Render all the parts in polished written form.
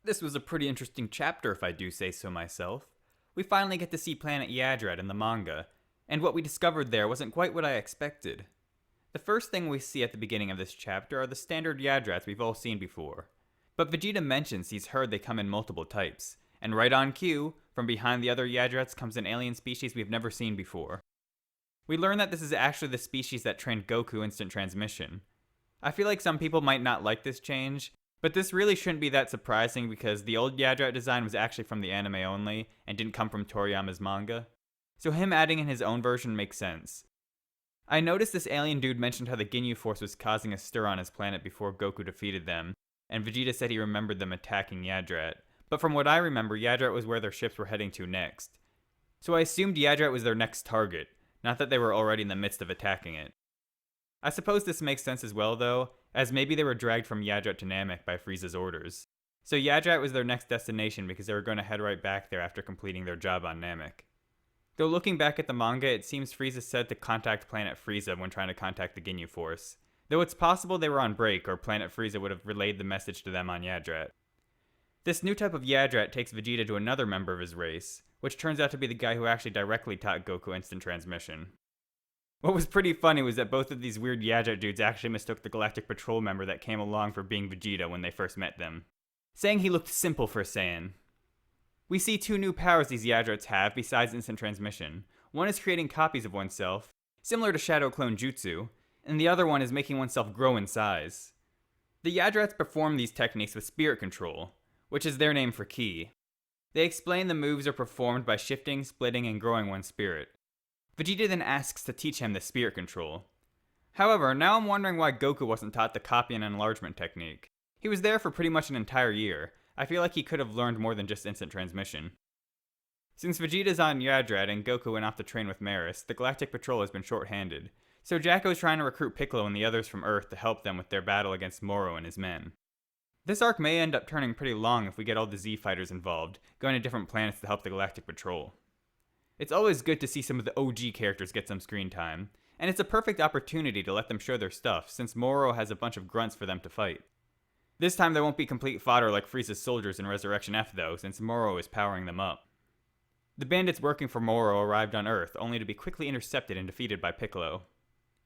This was a pretty interesting chapter, if I do say so myself. We finally get to see planet Yadrat in the manga, and what we discovered there wasn't quite what I expected. The first thing we see at the beginning of this chapter are the standard Yadrats we've all seen before. But Vegeta mentions he's heard they come in multiple types, and right on cue, from behind the other Yadrats comes an alien species we've never seen before. We learn that this is actually the species that trained Goku instant transmission. I feel like some people might not like this change, but this really shouldn't be that surprising because the old Yadrat design was actually from the anime only and didn't come from Toriyama's manga. So him adding in his own version makes sense. I noticed this alien dude mentioned how the Ginyu Force was causing a stir on his planet before Goku defeated them, and Vegeta said he remembered them attacking Yadrat. But from what I remember, Yadrat was where their ships were heading to next. So I assumed Yadrat was their next target, not that they were already in the midst of attacking it. I suppose this makes sense as well though, as maybe they were dragged from Yadrat to Namek by Frieza's orders. So Yadrat was their next destination because they were going to head right back there after completing their job on Namek. Though looking back at the manga, it seems Frieza said to contact Planet Frieza when trying to contact the Ginyu Force. Though it's possible they were on break or Planet Frieza would have relayed the message to them on Yadrat. This new type of Yadrat takes Vegeta to another member of his race, which turns out to be the guy who actually directly taught Goku instant transmission. What was pretty funny was that both of these weird Yadrat dudes actually mistook the Galactic Patrol member that came along for being Vegeta when they first met them, saying he looked simple for a Saiyan. We see two new powers these Yadrats have besides instant transmission. One is creating copies of oneself, similar to Shadow Clone Jutsu, and the other one is making oneself grow in size. The Yadrats perform these techniques with spirit control, which is their name for ki. They explain the moves are performed by shifting, splitting, and growing one's spirit. Vegeta then asks to teach him the spirit control. However, now I'm wondering why Goku wasn't taught the copy and enlargement technique. He was there for pretty much an entire year. I feel like he could have learned more than just instant transmission. Since Vegeta's on Yadrat and Goku went off to train with Merus, the Galactic Patrol has been short-handed, so Jacko's trying to recruit Piccolo and the others from Earth to help them with their battle against Moro and his men. This arc may end up turning pretty long if we get all the Z fighters involved, going to different planets to help the Galactic Patrol. It's always good to see some of the OG characters get some screen time, and it's a perfect opportunity to let them show their stuff since Moro has a bunch of grunts for them to fight. This time there won't be complete fodder like Frieza's soldiers in Resurrection F though, since Moro is powering them up. The bandits working for Moro arrived on Earth, only to be quickly intercepted and defeated by Piccolo.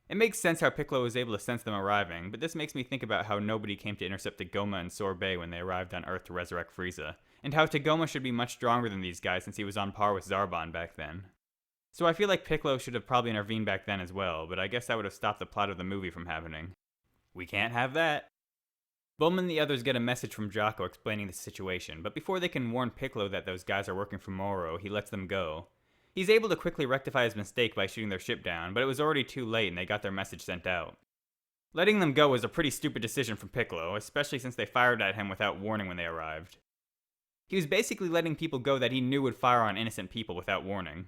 It makes sense how Piccolo was able to sense them arriving, but this makes me think about how nobody came to intercept Tagoma and Sorbet when they arrived on Earth to resurrect Frieza, and how Tagoma should be much stronger than these guys since he was on par with Zarbon back then. So I feel like Piccolo should have probably intervened back then as well, but I guess that would have stopped the plot of the movie from happening. We can't have that. Bulma and the others get a message from Jocko explaining the situation, but before they can warn Piccolo that those guys are working for Moro, he lets them go. He's able to quickly rectify his mistake by shooting their ship down, but it was already too late and they got their message sent out. Letting them go was a pretty stupid decision from Piccolo, especially since they fired at him without warning when they arrived. He was basically letting people go that he knew would fire on innocent people without warning.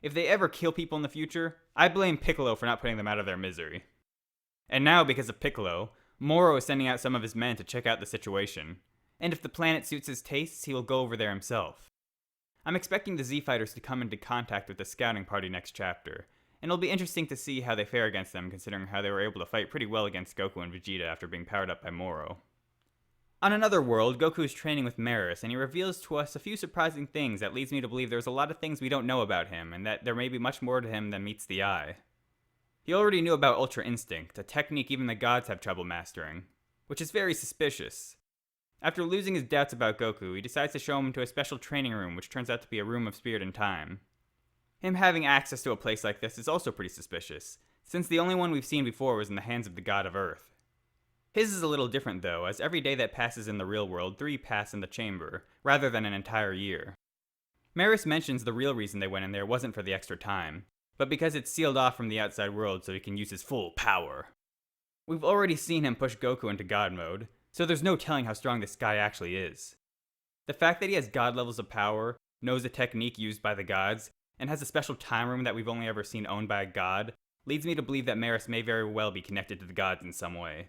If they ever kill people in the future, I blame Piccolo for not putting them out of their misery. And now, because of Piccolo, Moro is sending out some of his men to check out the situation, and if the planet suits his tastes, he will go over there himself. I'm expecting the Z-Fighters to come into contact with the scouting party next chapter, and it'll be interesting to see how they fare against them considering how they were able to fight pretty well against Goku and Vegeta after being powered up by Moro. On another world, Goku is training with Merus, and he reveals to us a few surprising things that leads me to believe there's a lot of things we don't know about him, and that there may be much more to him than meets the eye. He already knew about Ultra Instinct, a technique even the gods have trouble mastering, which is very suspicious. After losing his doubts about Goku, he decides to show him to a special training room which turns out to be a room of spirit and time. Him having access to a place like this is also pretty suspicious, since the only one we've seen before was in the hands of the god of Earth. His is a little different though, as every day that passes in the real world, 3 pass in the chamber, rather than an entire year. Merus mentions the real reason they went in there wasn't for the extra time, but because it's sealed off from the outside world so he can use his full power. We've already seen him push Goku into God mode, so there's no telling how strong this guy actually is. The fact that he has god levels of power, knows a technique used by the gods, and has a special time room that we've only ever seen owned by a god, leads me to believe that Merus may very well be connected to the gods in some way.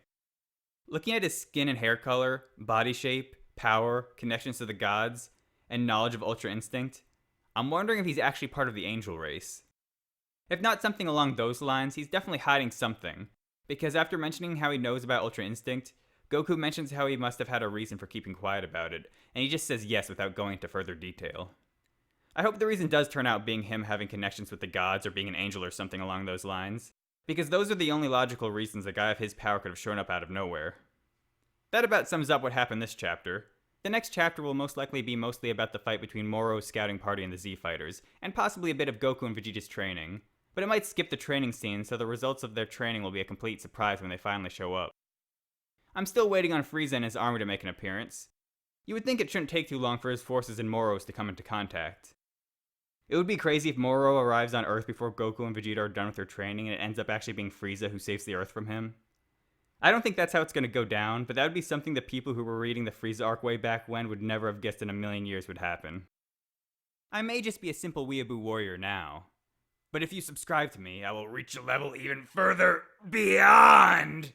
Looking at his skin and hair color, body shape, power, connections to the gods, and knowledge of Ultra Instinct, I'm wondering if he's actually part of the angel race. If not something along those lines, he's definitely hiding something, because after mentioning how he knows about Ultra Instinct, Goku mentions how he must have had a reason for keeping quiet about it, and he just says yes without going into further detail. I hope the reason does turn out being him having connections with the gods or being an angel or something along those lines, because those are the only logical reasons a guy of his power could have shown up out of nowhere. That about sums up what happened this chapter. The next chapter will most likely be mostly about the fight between Moro's scouting party and the Z-Fighters, and possibly a bit of Goku and Vegeta's training, but it might skip the training scene, so the results of their training will be a complete surprise when they finally show up. I'm still waiting on Frieza and his army to make an appearance. You would think it shouldn't take too long for his forces and Moro's to come into contact. It would be crazy if Moro arrives on Earth before Goku and Vegeta are done with their training and it ends up actually being Frieza who saves the Earth from him. I don't think that's how it's going to go down, but that would be something that people who were reading the Frieza arc way back when would never have guessed in a million years would happen. I may just be a simple weeaboo warrior now, but if you subscribe to me, I will reach a level even further beyond.